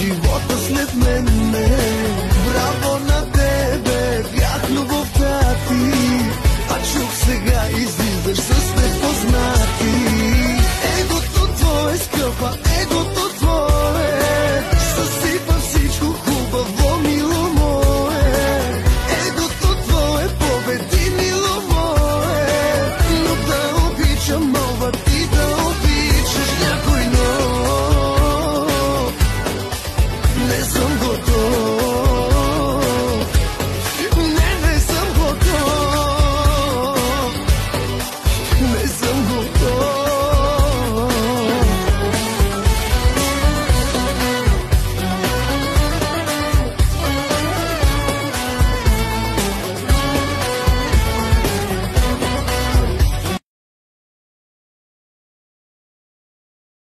живота след мене. Браво на тебе, бях любовта ти, а чух сега излизаш с непознати. Егото твое, скъпа, егото твое съсипа всичко хубаво, мило мое. Егото твое победи, мило мое, но да обичам мога ти да обичаш някой нов. Не съм готов. Не съм готов. Не съм